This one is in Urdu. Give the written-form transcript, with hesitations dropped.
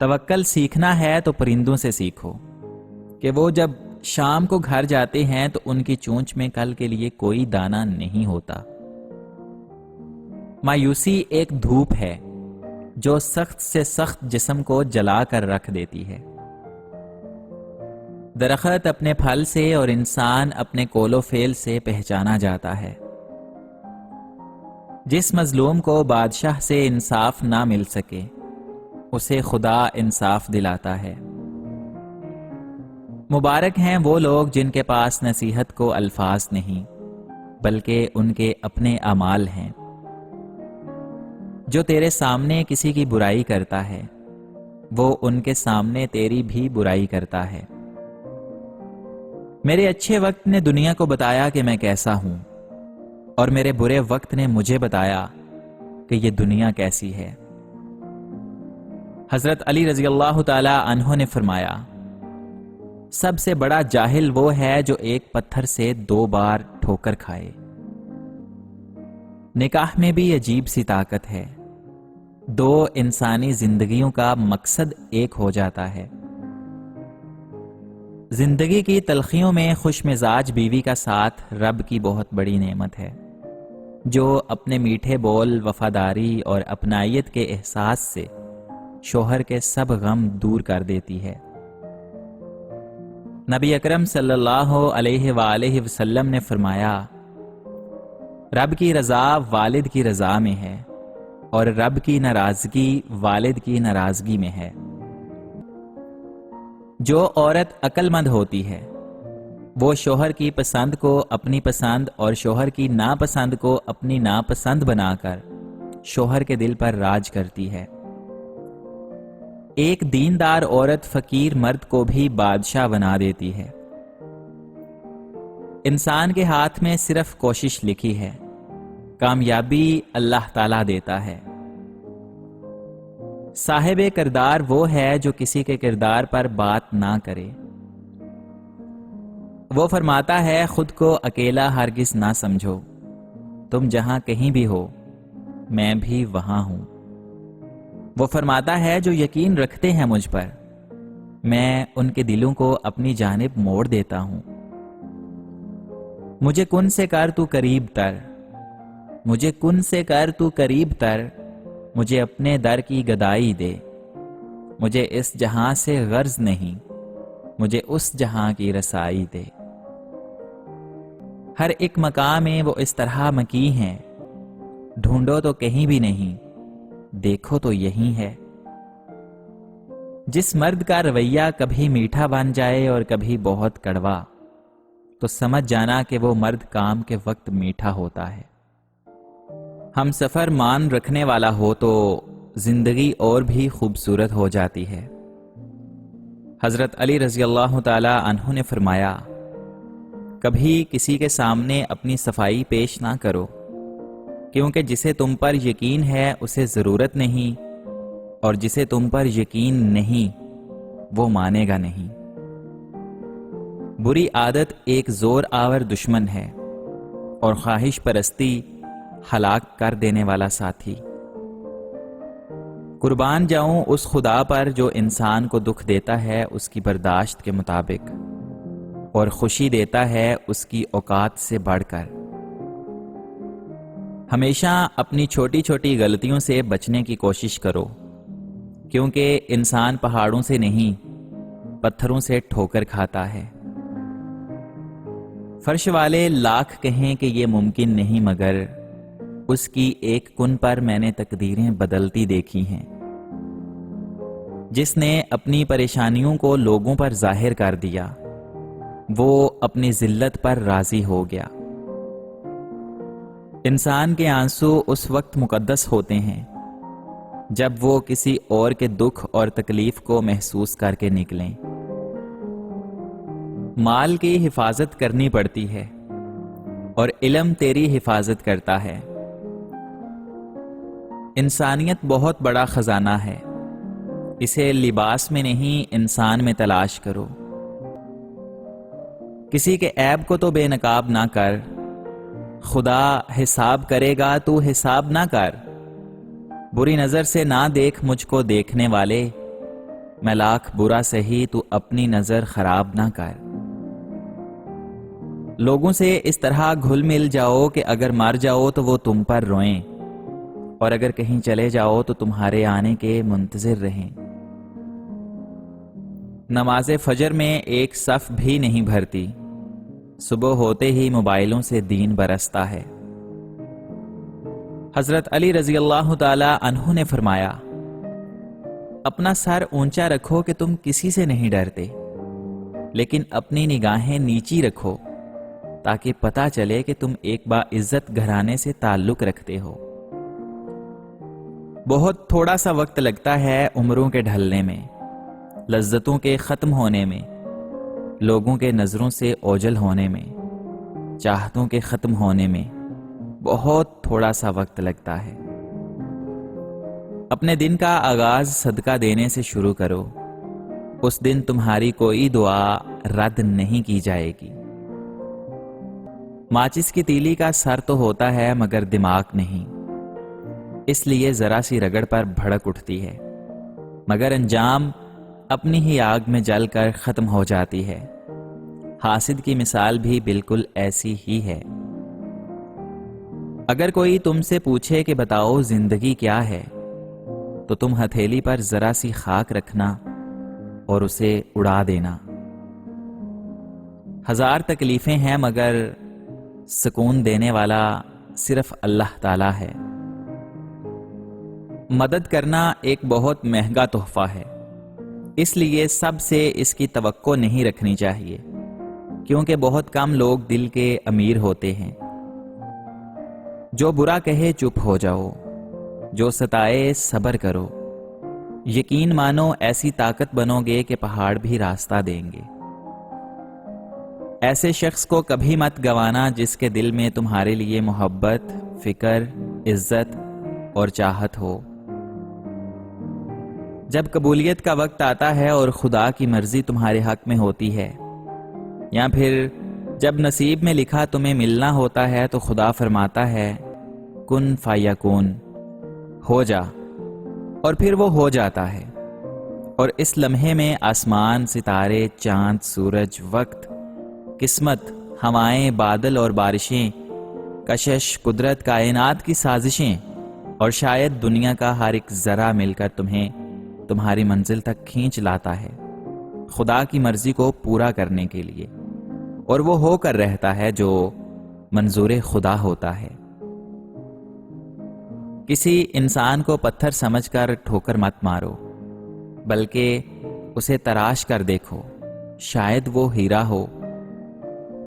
توکل سیکھنا ہے تو پرندوں سے سیکھو کہ وہ جب شام کو گھر جاتے ہیں تو ان کی چونچ میں کل کے لیے کوئی دانہ نہیں ہوتا۔ مایوسی ایک دھوپ ہے جو سخت سے سخت جسم کو جلا کر رکھ دیتی ہے۔ درخت اپنے پھل سے اور انسان اپنے کول و فیل سے پہچانا جاتا ہے۔ جس مظلوم کو بادشاہ سے انصاف نہ مل سکے اسے خدا انصاف دلاتا ہے۔ مبارک ہیں وہ لوگ جن کے پاس نصیحت کو الفاظ نہیں بلکہ ان کے اپنے اعمال ہیں۔ جو تیرے سامنے کسی کی برائی کرتا ہے وہ ان کے سامنے تیری بھی برائی کرتا ہے۔ میرے اچھے وقت نے دنیا کو بتایا کہ میں کیسا ہوں، اور میرے برے وقت نے مجھے بتایا کہ یہ دنیا کیسی ہے۔ حضرت علی رضی اللہ تعالی عنہ نے فرمایا، سب سے بڑا جاہل وہ ہے جو ایک پتھر سے 2 بار ٹھوکر کھائے۔ نکاح میں بھی عجیب سی طاقت ہے، 2 انسانی زندگیوں کا مقصد ایک ہو جاتا ہے۔ زندگی کی تلخیوں میں خوش مزاج بیوی کا ساتھ رب کی بہت بڑی نعمت ہے، جو اپنے میٹھے بول، وفاداری اور اپنائیت کے احساس سے شوہر کے سب غم دور کر دیتی ہے۔ نبی اکرم صلی اللہ علیہ وآلہ وسلم نے فرمایا، رب کی رضا والد کی رضا میں ہے اور رب کی ناراضگی والد کی ناراضگی میں ہے۔ جو عورت عقل مند ہوتی ہے وہ شوہر کی پسند کو اپنی پسند اور شوہر کی ناپسند کو اپنی ناپسند بنا کر شوہر کے دل پر راج کرتی ہے۔ ایک دیندار عورت فقیر مرد کو بھی بادشاہ بنا دیتی ہے۔ انسان کے ہاتھ میں صرف کوشش لکھی ہے، کامیابی اللہ تعالیٰ دیتا ہے۔ صاحب کردار وہ ہے جو کسی کے کردار پر بات نہ کرے۔ وہ فرماتا ہے، خود کو اکیلا ہرگز نہ سمجھو، تم جہاں کہیں بھی ہو میں بھی وہاں ہوں۔ وہ فرماتا ہے، جو یقین رکھتے ہیں مجھ پر میں ان کے دلوں کو اپنی جانب موڑ دیتا ہوں۔ مجھے کن سے کر تو قریب تر، مجھے کن سے کر تو قریب تر، مجھے اپنے در کی گدائی دے۔ مجھے اس جہاں سے غرض نہیں، مجھے اس جہاں کی رسائی دے۔ ہر ایک مقام میں وہ اس طرح مکی ہیں، ڈھونڈو تو کہیں بھی نہیں، دیکھو تو یہی ہے۔ جس مرد کا رویہ کبھی میٹھا بن جائے اور کبھی بہت کڑوا، تو سمجھ جانا کہ وہ مرد کام کے وقت میٹھا ہوتا ہے۔ ہم سفر مان رکھنے والا ہو تو زندگی اور بھی خوبصورت ہو جاتی ہے۔ حضرت علی رضی اللہ تعالی عنہ نے فرمایا، کبھی کسی کے سامنے اپنی صفائی پیش نہ کرو، کیونکہ جسے تم پر یقین ہے اسے ضرورت نہیں، اور جسے تم پر یقین نہیں وہ مانے گا نہیں۔ بری عادت ایک زور آور دشمن ہے اور خواہش پرستی ہلاک کر دینے والا ساتھی۔ قربان جاؤں اس خدا پر جو انسان کو دکھ دیتا ہے اس کی برداشت کے مطابق، اور خوشی دیتا ہے اس کی اوقات سے بڑھ کر۔ ہمیشہ اپنی چھوٹی چھوٹی غلطیوں سے بچنے کی کوشش کرو، کیونکہ انسان پہاڑوں سے نہیں پتھروں سے ٹھوکر کھاتا ہے۔ فرش والے لاکھ کہیں کہ یہ ممکن نہیں، مگر اس کی ایک کن پر میں نے تقدیریں بدلتی دیکھی ہیں۔ جس نے اپنی پریشانیوں کو لوگوں پر ظاہر کر دیا وہ اپنی ذلت پر راضی ہو گیا۔ انسان کے آنسو اس وقت مقدس ہوتے ہیں جب وہ کسی اور کے دکھ اور تکلیف کو محسوس کر کے نکلیں۔ مال کی حفاظت کرنی پڑتی ہے اور علم تیری حفاظت کرتا ہے۔ انسانیت بہت بڑا خزانہ ہے، اسے لباس میں نہیں انسان میں تلاش کرو۔ کسی کے عیب کو تو بے نقاب نہ کر، خدا حساب کرے گا تو حساب نہ کر۔ بری نظر سے نہ دیکھ مجھ کو دیکھنے والے، میں لاکھ برا سہی تو اپنی نظر خراب نہ کر۔ لوگوں سے اس طرح گھل مل جاؤ کہ اگر مر جاؤ تو وہ تم پر روئیں، اور اگر کہیں چلے جاؤ تو تمہارے آنے کے منتظر رہیں۔ نماز فجر میں ایک صف بھی نہیں بھرتی، صبح ہوتے ہی موبائلوں سے دین برستا ہے۔ حضرت علی رضی اللہ تعالی عنہ نے فرمایا، اپنا سر اونچا رکھو کہ تم کسی سے نہیں ڈرتے، لیکن اپنی نگاہیں نیچی رکھو تاکہ پتہ چلے کہ تم ایک باعزت گھرانے سے تعلق رکھتے ہو۔ بہت تھوڑا سا وقت لگتا ہے عمروں کے ڈھلنے میں، لذتوں کے ختم ہونے میں، لوگوں کے نظروں سے اوجھل ہونے میں، چاہتوں کے ختم ہونے میں بہت تھوڑا سا وقت لگتا ہے۔ اپنے دن کا آغاز صدقہ دینے سے شروع کرو، اس دن تمہاری کوئی دعا رد نہیں کی جائے گی۔ ماچس کی تیلی کا سر تو ہوتا ہے مگر دماغ نہیں، اس لیے ذرا سی رگڑ پر بھڑک اٹھتی ہے، مگر انجام اپنی ہی آگ میں جل کر ختم ہو جاتی ہے۔ حاسد کی مثال بھی بالکل ایسی ہی ہے۔ اگر کوئی تم سے پوچھے کہ بتاؤ زندگی کیا ہے، تو تم ہتھیلی پر ذرا سی خاک رکھنا اور اسے اڑا دینا۔ ہزار تکلیفیں ہیں مگر سکون دینے والا صرف اللہ تعالی ہے۔ مدد کرنا ایک بہت مہنگا تحفہ ہے، اس لیے سب سے اس کی توقع نہیں رکھنی چاہیے، کیونکہ بہت کم لوگ دل کے امیر ہوتے ہیں۔ جو برا کہے چپ ہو جاؤ، جو ستائے صبر کرو، یقین مانو ایسی طاقت بنو گے کہ پہاڑ بھی راستہ دیں گے۔ ایسے شخص کو کبھی مت گوانا جس کے دل میں تمہارے لیے محبت، فکر، عزت اور چاہت ہو۔ جب قبولیت کا وقت آتا ہے اور خدا کی مرضی تمہارے حق میں ہوتی ہے، یا پھر جب نصیب میں لکھا تمہیں ملنا ہوتا ہے، تو خدا فرماتا ہے کن فیکون، ہو جا، اور پھر وہ ہو جاتا ہے۔ اور اس لمحے میں آسمان، ستارے، چاند، سورج، وقت، قسمت، ہوائیں، بادل اور بارشیں، کشش، قدرت، کائنات کی سازشیں اور شاید دنیا کا ہر ایک ذرہ مل کر تمہیں تمہاری منزل تک کھینچ لاتا ہے، خدا کی مرضی کو پورا کرنے کے لیے، اور وہ ہو کر رہتا ہے جو منظور خدا ہوتا ہے۔ کسی انسان کو پتھر سمجھ کر ٹھوکر مت مارو، بلکہ اسے تراش کر دیکھو، شاید وہ ہیرا ہو